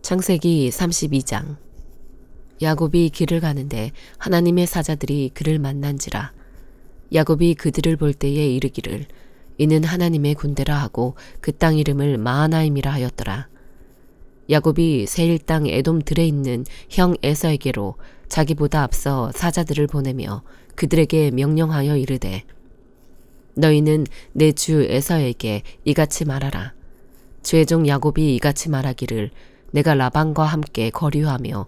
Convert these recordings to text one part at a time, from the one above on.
창세기 32장. 야곱이 길을 가는데 하나님의 사자들이 그를 만난지라. 야곱이 그들을 볼 때에 이르기를 이는 하나님의 군대라 하고 그 땅 이름을 마하나임이라 하였더라. 야곱이 세일 땅 에돔 들에 있는 형 에서에게로 자기보다 앞서 사자들을 보내며 그들에게 명령하여 이르되 너희는 내 주 에서에게 이같이 말하라. 주의 종 야곱이 이같이 말하기를 내가 라반과 함께 거류하며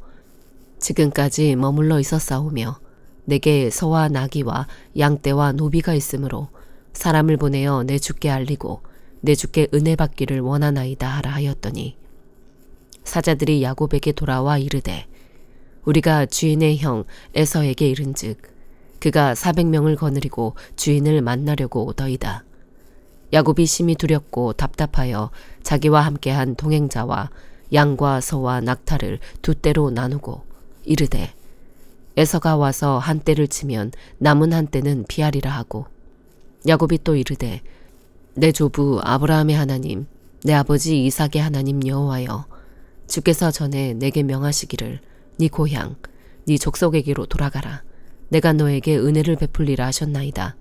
지금까지 머물러 있었사오며 내게 소와 나귀와 양떼와 노비가 있으므로 사람을 보내어 내 주께 알리고 내 주께 은혜 받기를 원하나이다 하라 하였더니 사자들이 야곱에게 돌아와 이르되 우리가 주인의 형 에서에게 이른즉 그가 400명을 거느리고 주인을 만나려고 오더이다. 야곱이 심히 두렵고 답답하여 자기와 함께한 동행자와 양과 소와 낙타를 두 떼로 나누고 이르되 에서가 와서 한 떼를 치면 남은 한 떼는 피하리라 하고 야곱이 또 이르되 내 조부 아브라함의 하나님 내 아버지 이삭의 하나님 여호와여 주께서 전에 내게 명하시기를 네 고향 네 족속에게로 돌아가라. 내가 너에게 은혜를 베풀리라 하셨나이다.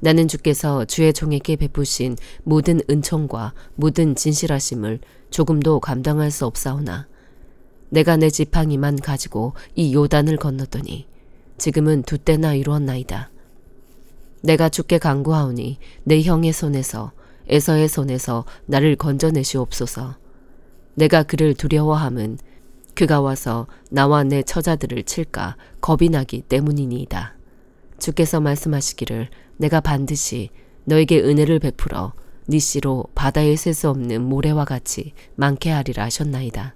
나는 주께서 주의 종에게 베푸신 모든 은총과 모든 진실하심을 조금도 감당할 수 없사오나 내가 내 지팡이만 가지고 이 요단을 건넜더니 지금은 두 때나 이루었나이다. 내가 주께 간구하오니 내 형의 손에서 에서의 손에서 나를 건져내시옵소서. 내가 그를 두려워함은 그가 와서 나와 내 처자들을 칠까 겁이 나기 때문이니이다. 주께서 말씀하시기를 내가 반드시 너에게 은혜를 베풀어 네 씨로 바다에 셀 수 없는 모래와 같이 많게 하리라 하셨나이다.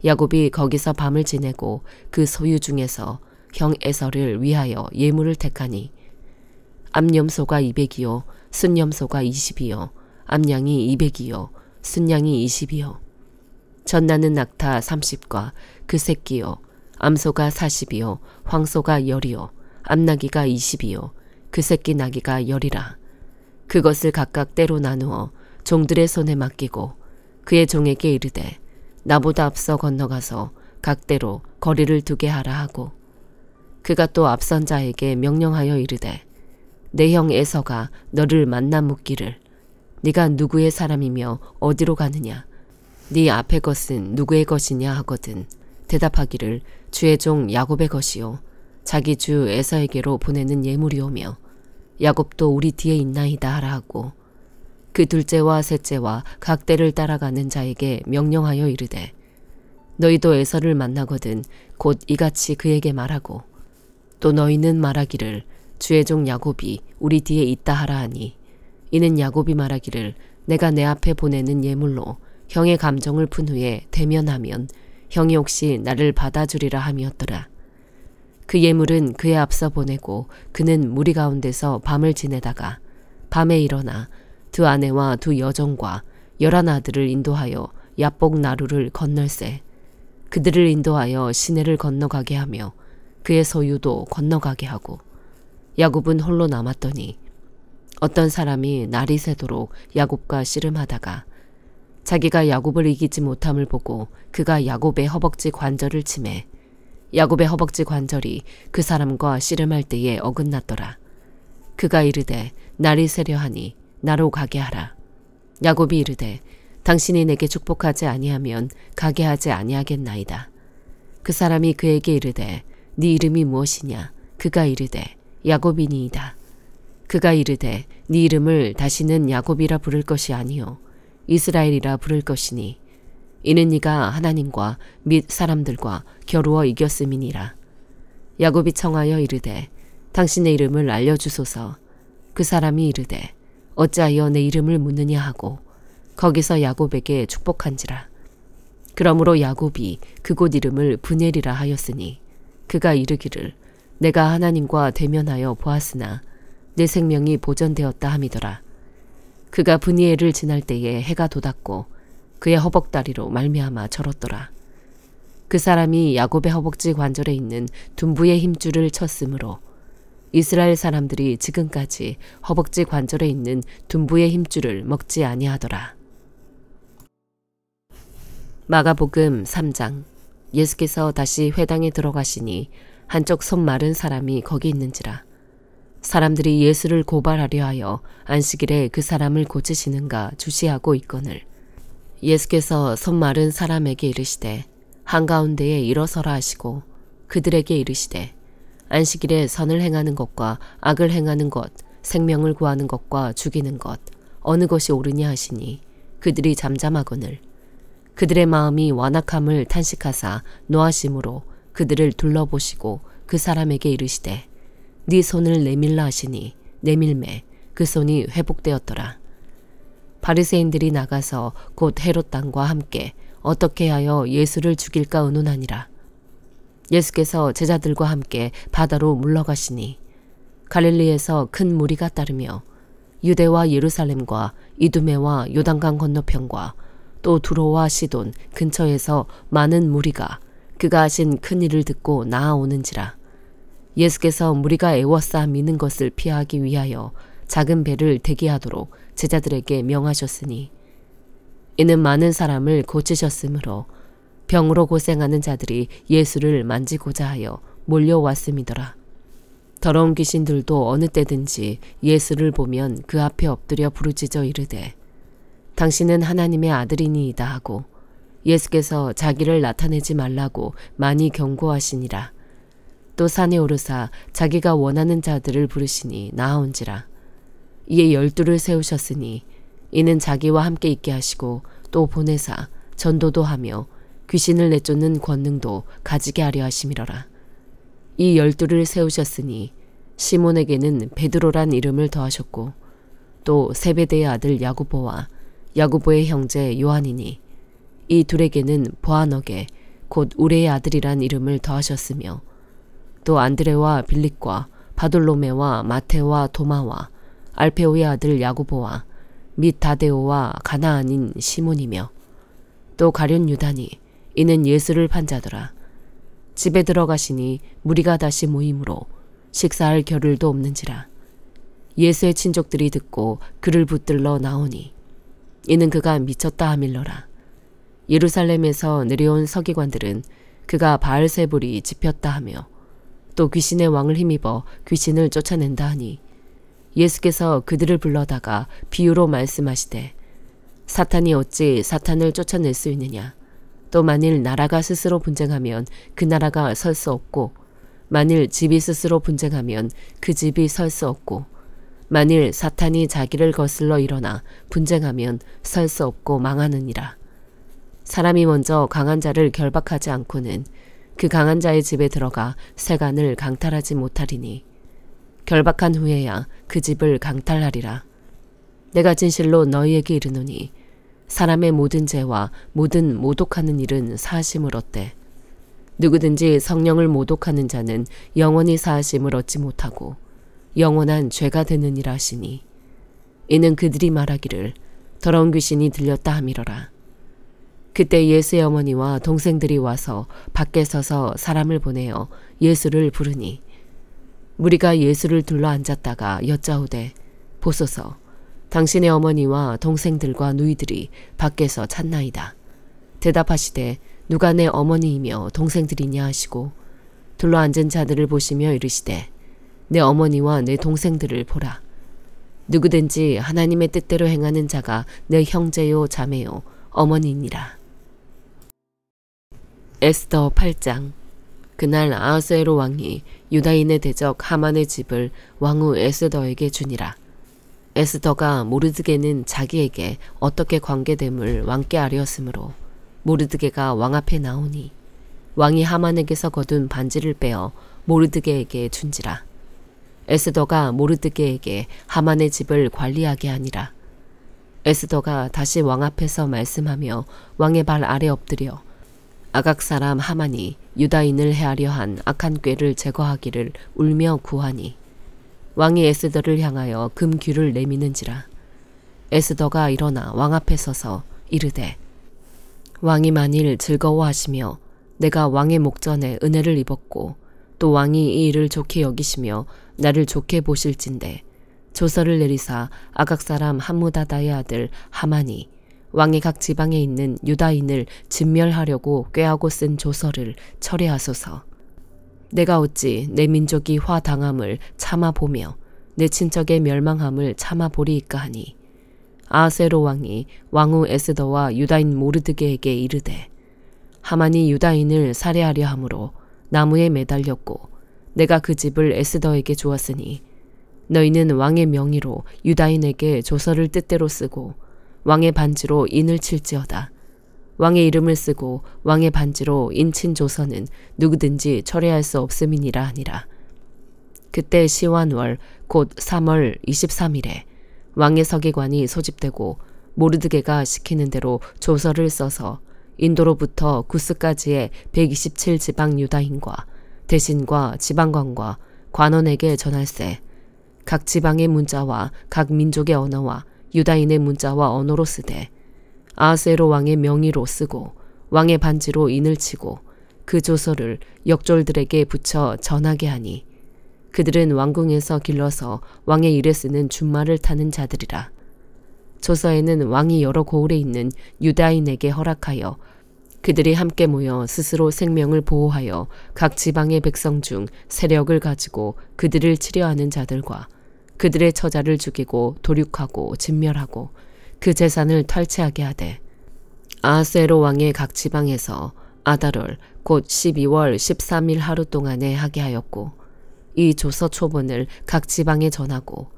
야곱이 거기서 밤을 지내고 그 소유 중에서 형 에서를 위하여 예물을 택하니 암염소가 200이요 순염소가 20이요 암양이 200이요 순양이 20이요 젖나는 낙타 30과 그 새끼요 암소가 40이요 황소가 10이요 암나귀가 20이요 그 새끼 나귀가 10이라. 그것을 각각 때로 나누어 종들의 손에 맡기고 그의 종에게 이르되 나보다 앞서 건너가서 각대로 거리를 두게 하라 하고 그가 또 앞선 자에게 명령하여 이르되 내 형 에서가 너를 만나 묻기를 네가 누구의 사람이며 어디로 가느냐 네 앞의 것은 누구의 것이냐 하거든 대답하기를 주의 종 야곱의 것이요 자기 주 에서에게로 보내는 예물이오며 야곱도 우리 뒤에 있나이다 하라 하고 그 둘째와 셋째와 각대를 따라가는 자에게 명령하여 이르되 너희도 에서를 만나거든 곧 이같이 그에게 말하고 또 너희는 말하기를 주의 종 야곱이 우리 뒤에 있다 하라 하니 이는 야곱이 말하기를 내가 내 앞에 보내는 예물로 형의 감정을 푼 후에 대면하면 형이 혹시 나를 받아주리라 함이었더라. 그 예물은 그의 앞서 보내고 그는 무리 가운데서 밤을 지내다가 밤에 일어나 두 아내와 두 여종과 11 아들을 인도하여 야복 나루를 건널세 그들을 인도하여 시내를 건너가게 하며 그의 소유도 건너가게 하고 야곱은 홀로 남았더니 어떤 사람이 날이 새도록 야곱과 씨름하다가 자기가 야곱을 이기지 못함을 보고 그가 야곱의 허벅지 관절을 치매 야곱의 허벅지 관절이 그 사람과 씨름할 때에 어긋났더라. 그가 이르되 날이 새려 하니 나로 가게 하라. 야곱이 이르되 당신이 내게 축복하지 아니하면 가게 하지 아니하겠나이다. 그 사람이 그에게 이르되 네 이름이 무엇이냐? 그가 이르되 야곱이니이다. 그가 이르되 네 이름을 다시는 야곱이라 부를 것이 아니요 이스라엘이라 부를 것이니 이는 네가 하나님과 및 사람들과 겨루어 이겼음이니라. 야곱이 청하여 이르되 당신의 이름을 알려주소서. 그 사람이 이르되 어찌하여 내 이름을 묻느냐 하고 거기서 야곱에게 축복한지라. 그러므로 야곱이 그곳 이름을 브넬이라 하였으니 그가 이르기를 내가 하나님과 대면하여 보았으나 내 생명이 보전되었다 함이더라. 그가 브니엘을 지날 때에 해가 돋았고 그의 허벅다리로 말미암아 절었더라. 그 사람이 야곱의 허벅지 관절에 있는 둔부의 힘줄을 쳤으므로 이스라엘 사람들이 지금까지 허벅지 관절에 있는 둔부의 힘줄을 먹지 아니하더라. 마가복음 3장. 예수께서 다시 회당에 들어가시니 한쪽 손 마른 사람이 거기 있는지라. 사람들이 예수를 고발하려 하여 안식일에 그 사람을 고치시는가 주시하고 있거늘. 예수께서 손 마른 사람에게 이르시되 한가운데에 일어서라 하시고 그들에게 이르시되 안식일에 선을 행하는 것과 악을 행하는 것, 생명을 구하는 것과 죽이는 것 어느 것이 옳으냐 하시니 그들이 잠잠하거늘. 그들의 마음이 완악함을 탄식하사 노하심으로 그들을 둘러보시고 그 사람에게 이르시되 네 손을 내밀라 하시니 내밀매 그 손이 회복되었더라. 바리새인들이 나가서 곧 헤롯 당과 함께 어떻게 하여 예수를 죽일까 의논하니라. 예수께서 제자들과 함께 바다로 물러가시니 갈릴리에서 큰 무리가 따르며 유대와 예루살렘과 이두메와 요단강 건너편과 또 두로와 시돈 근처에서 많은 무리가 그가 하신 큰 일을 듣고 나아오는지라. 예수께서 무리가 애워싸 미는 것을 피하기 위하여 작은 배를 대기하도록 제자들에게 명하셨으니 이는 많은 사람을 고치셨으므로 병으로 고생하는 자들이 예수를 만지고자 하여 몰려왔음이더라. 더러운 귀신들도 어느 때든지 예수를 보면 그 앞에 엎드려 부르짖어 이르되 당신은 하나님의 아들이니이다 하고 예수께서 자기를 나타내지 말라고 많이 경고하시니라. 또 산에 오르사 자기가 원하는 자들을 부르시니 나아온지라. 이에 12를 세우셨으니 이는 자기와 함께 있게 하시고 또 보내사 전도도 하며 귀신을 내쫓는 권능도 가지게 하려 하심이러라. 이 12를 세우셨으니 시몬에게는 베드로란 이름을 더하셨고 또 세베대의 아들 야고보와 야고보의 형제 요한이니 이 둘에게는 보아너게 곧 우레의 아들이란 이름을 더하셨으며 또 안드레와 빌립과 바돌로메와 마테와 도마와 알페오의 아들 야고보와 및 다데오와 가나안인 시몬이며 또 가룟 유다니 이는 예수를 판 자더라. 집에 들어가시니 무리가 다시 모이므로 식사할 겨를도 없는지라. 예수의 친족들이 듣고 그를 붙들러 나오니 이는 그가 미쳤다 하밀러라. 예루살렘에서 내려온 서기관들은 그가 바알세불이 집혔다 하며 또 귀신의 왕을 힘입어 귀신을 쫓아낸다 하니 예수께서 그들을 불러다가 비유로 말씀하시되 사탄이 어찌 사탄을 쫓아낼 수 있느냐. 또 만일 나라가 스스로 분쟁하면 그 나라가 설 수 없고 만일 집이 스스로 분쟁하면 그 집이 설 수 없고 만일 사탄이 자기를 거슬러 일어나 분쟁하면 설 수 없고 망하느니라. 사람이 먼저 강한 자를 결박하지 않고는 그 강한 자의 집에 들어가 세간을 강탈하지 못하리니 결박한 후에야 그 집을 강탈하리라. 내가 진실로 너희에게 이르노니 사람의 모든 죄와 모든 모독하는 일은 사하심을 얻되 누구든지 성령을 모독하는 자는 영원히 사하심을 얻지 못하고 영원한 죄가 되느니라 하시니 이는 그들이 말하기를 더러운 귀신이 들렸다 함이러라. 그때 예수의 어머니와 동생들이 와서 밖에 서서 사람을 보내어 예수를 부르니 무리가 예수를 둘러 앉았다가 여짜오되 보소서 당신의 어머니와 동생들과 누이들이 밖에서 찾나이다. 대답하시되 누가 내 어머니이며 동생들이냐 하시고 둘러 앉은 자들을 보시며 이르시되 내 어머니와 내 동생들을 보라. 누구든지 하나님의 뜻대로 행하는 자가 내 형제요 자매요 어머니니라. 에스더 8장. 그날 아하스웨로 왕이 유다인의 대적 하만의 집을 왕후 에스더에게 주니라. 에스더가 모르드게는 자기에게 어떻게 관계됨을 왕께 아뢰었으므로 모르드게가 왕 앞에 나오니 왕이 하만에게서 거둔 반지를 빼어 모르드게에게 준지라. 에스더가 모르드게에게 하만의 집을 관리하게 하니라. 에스더가 다시 왕 앞에서 말씀하며 왕의 발 아래 엎드려 아각 사람 하만이 유다인을 해하려 한 악한 꾀를 제거하기를 울며 구하니 왕이 에스더를 향하여 금귀를 내미는지라. 에스더가 일어나 왕 앞에 서서 이르되 왕이 만일 즐거워하시며 내가 왕의 목전에 은혜를 입었고 또 왕이 이 일을 좋게 여기시며 나를 좋게 보실진대 조서를 내리사 아각 사람 함무다다의 아들 하만이 왕의 각 지방에 있는 유다인을 진멸하려고 꾀하고 쓴 조서를 철회하소서. 내가 어찌 내 민족이 화당함을 참아보며 내 친척의 멸망함을 참아보리이까 하니 아하스웨로 왕이 왕후 에스더와 유다인 모르드게에게 이르되 하만이 유다인을 살해하려 함으로 나무에 매달렸고 내가 그 집을 에스더에게 주었으니 너희는 왕의 명의로 유다인에게 조서를 뜻대로 쓰고 왕의 반지로 인을 칠지어다. 왕의 이름을 쓰고 왕의 반지로 인친 조서는 누구든지 철회할 수 없음이니라 하니라. 그때 시완월 곧 3월 23일에 왕의 서기관이 소집되고 모르드게가 시키는 대로 조서를 써서 인도로부터 구스까지의 127지방 유다인과 대신과 지방관과 관원에게 전할세. 각 지방의 문자와 각 민족의 언어와 유다인의 문자와 언어로 쓰되 아하스웨로 왕의 명의로 쓰고 왕의 반지로 인을 치고 그 조서를 역졸들에게 붙여 전하게 하니 그들은 왕궁에서 길러서 왕의 일에 쓰는 준말을 타는 자들이라. 조서에는 왕이 여러 고을에 있는 유다인에게 허락하여 그들이 함께 모여 스스로 생명을 보호하여 각 지방의 백성 중 세력을 가지고 그들을 치려하는 자들과 그들의 처자를 죽이고 도륙하고 진멸하고 그 재산을 탈취하게 하되 아하스웨로 왕의 각 지방에서 아달월 곧 12월 13일 하루 동안에 하게 하였고 이 조서 초본을 각 지방에 전하고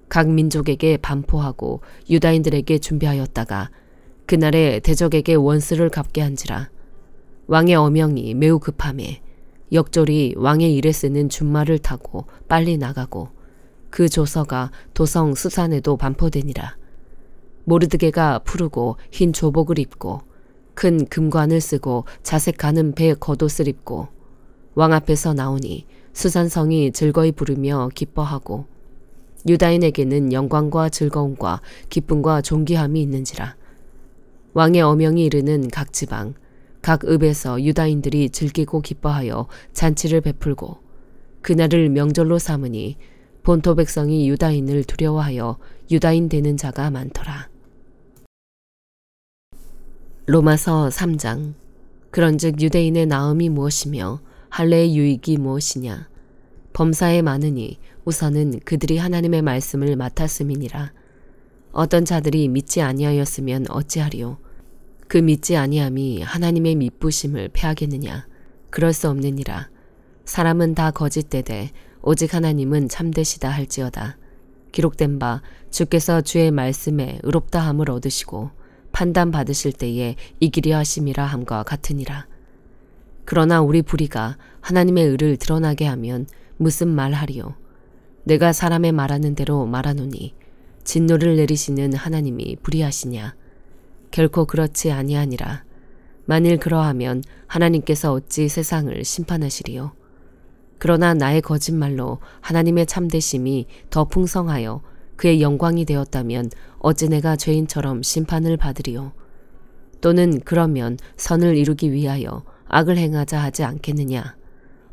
각 민족에게 반포하고 유다인들에게 준비하였다가 그날에 대적에게 원수를 갚게 한지라. 왕의 어명이 매우 급함에 역졸이 왕의 일에 쓰는 준말을 타고 빨리 나가고 그 조서가 도성 수산에도 반포되니라. 모르드게가 푸르고 흰 조복을 입고 큰 금관을 쓰고 자색 가는 배 겉옷을 입고 왕 앞에서 나오니 수산성이 즐거이 부르며 기뻐하고 유다인에게는 영광과 즐거움과 기쁨과 존귀함이 있는지라. 왕의 어명이 이르는 각 지방 각 읍에서 유다인들이 즐기고 기뻐하여 잔치를 베풀고 그날을 명절로 삼으니 본토 백성이 유다인을 두려워하여 유다인 되는 자가 많더라. 로마서 3장. 그런즉 유대인의 나음이 무엇이며 할례의 유익이 무엇이냐. 범사에 많으니 우선은 그들이 하나님의 말씀을 맡았음이니라. 어떤 자들이 믿지 아니하였으면 어찌하리요. 그 믿지 아니함이 하나님의 미쁘심을 패하겠느냐. 그럴 수 없느니라. 사람은 다 거짓되되 오직 하나님은 참되시다 할지어다. 기록된 바 주께서 주의 말씀에 의롭다함을 얻으시고 판단 받으실 때에 이기려 하심이라 함과 같으니라. 그러나 우리 불의가 하나님의 의를 드러나게 하면 무슨 말하리요. 내가 사람의 말하는 대로 말하노니 진노를 내리시는 하나님이 불의하시냐. 결코 그렇지 아니하니라. 만일 그러하면 하나님께서 어찌 세상을 심판하시리요. 그러나 나의 거짓말로 하나님의 참되심이 더 풍성하여 그의 영광이 되었다면 어찌 내가 죄인처럼 심판을 받으리요. 또는 그러면 선을 이루기 위하여 악을 행하자 하지 않겠느냐.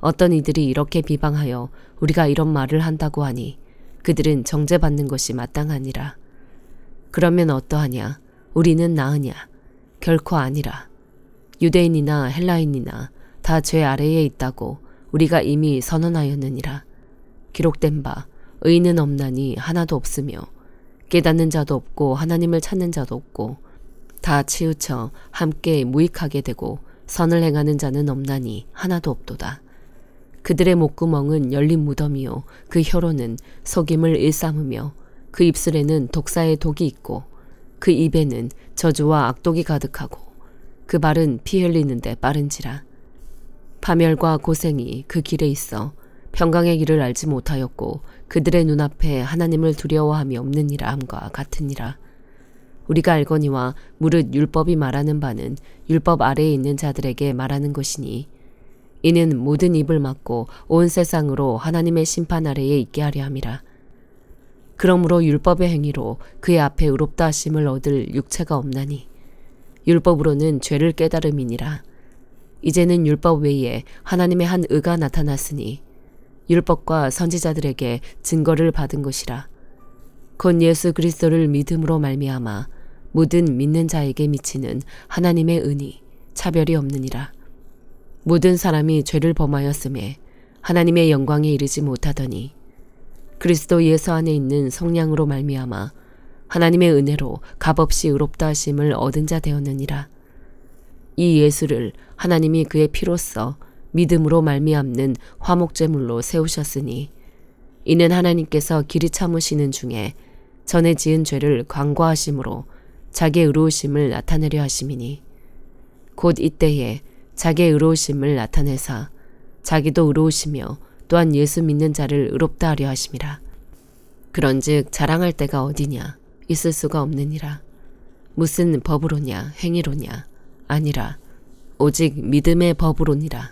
어떤 이들이 이렇게 비방하여 우리가 이런 말을 한다고 하니 그들은 정죄받는 것이 마땅하니라. 그러면 어떠하냐. 우리는 나으냐. 결코 아니라. 유대인이나 헬라인이나 다 죄 아래에 있다고 우리가 이미 선언하였느니라. 기록된 바 의인은 없나니 하나도 없으며 깨닫는 자도 없고 하나님을 찾는 자도 없고 다 치우쳐 함께 무익하게 되고 선을 행하는 자는 없나니 하나도 없도다. 그들의 목구멍은 열린 무덤이요 그 혀로는 속임을 일삼으며 그 입술에는 독사의 독이 있고 그 입에는 저주와 악독이 가득하고 그 발은 피 흘리는데 빠른지라. 파멸과 고생이 그 길에 있어 평강의 길을 알지 못하였고 그들의 눈앞에 하나님을 두려워함이 없느니라 함과 같으니라. 우리가 알거니와 무릇 율법이 말하는 바는 율법 아래에 있는 자들에게 말하는 것이니 이는 모든 입을 막고 온 세상으로 하나님의 심판 아래에 있게 하려 함이라. 그러므로 율법의 행위로 그의 앞에 의롭다 하심을 얻을 육체가 없나니 율법으로는 죄를 깨달음이니라. 이제는 율법 외에 하나님의 한 의가 나타났으니 율법과 선지자들에게 증거를 받은 것이라. 곧 예수 그리스도를 믿음으로 말미암아 모든 믿는 자에게 미치는 하나님의 은이 차별이 없느니라. 모든 사람이 죄를 범하였음에 하나님의 영광에 이르지 못하더니 그리스도 예수 안에 있는 성령으로 말미암아 하나님의 은혜로 값없이 의롭다 하심을 얻은 자 되었느니라. 이 예수를 하나님이 그의 피로써 믿음으로 말미암는 화목제물로 세우셨으니 이는 하나님께서 길이 참으시는 중에 전에 지은 죄를 광고하심으로 자기의 의로우심을 나타내려 하심이니 곧 이때에 자기의 의로우심을 나타내사 자기도 의로우시며 또한 예수 믿는 자를 의롭다 하려 하심이라. 그런즉 자랑할 때가 어디냐? 있을 수가 없느니라. 무슨 법으로냐? 행위로냐? 아니라 오직 믿음의 법으로니라.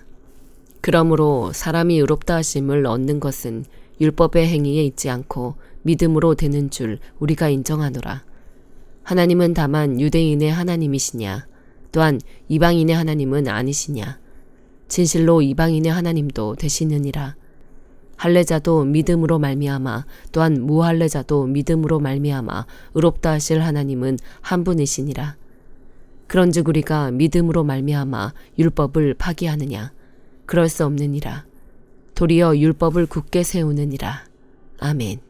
그러므로 사람이 의롭다 하심을 얻는 것은 율법의 행위에 있지 않고 믿음으로 되는 줄 우리가 인정하노라. 하나님은 다만 유대인의 하나님이시냐? 또한 이방인의 하나님은 아니시냐? 진실로 이방인의 하나님도 되시느니라. 할례자도 믿음으로 말미암아 또한 무할례자도 믿음으로 말미암아 의롭다 하실 하나님은 한 분이시니라. 그런즉 우리가 믿음으로 말미암아 율법을 파기하느냐? 그럴 수 없느니라. 도리어 율법을 굳게 세우느니라. 아멘.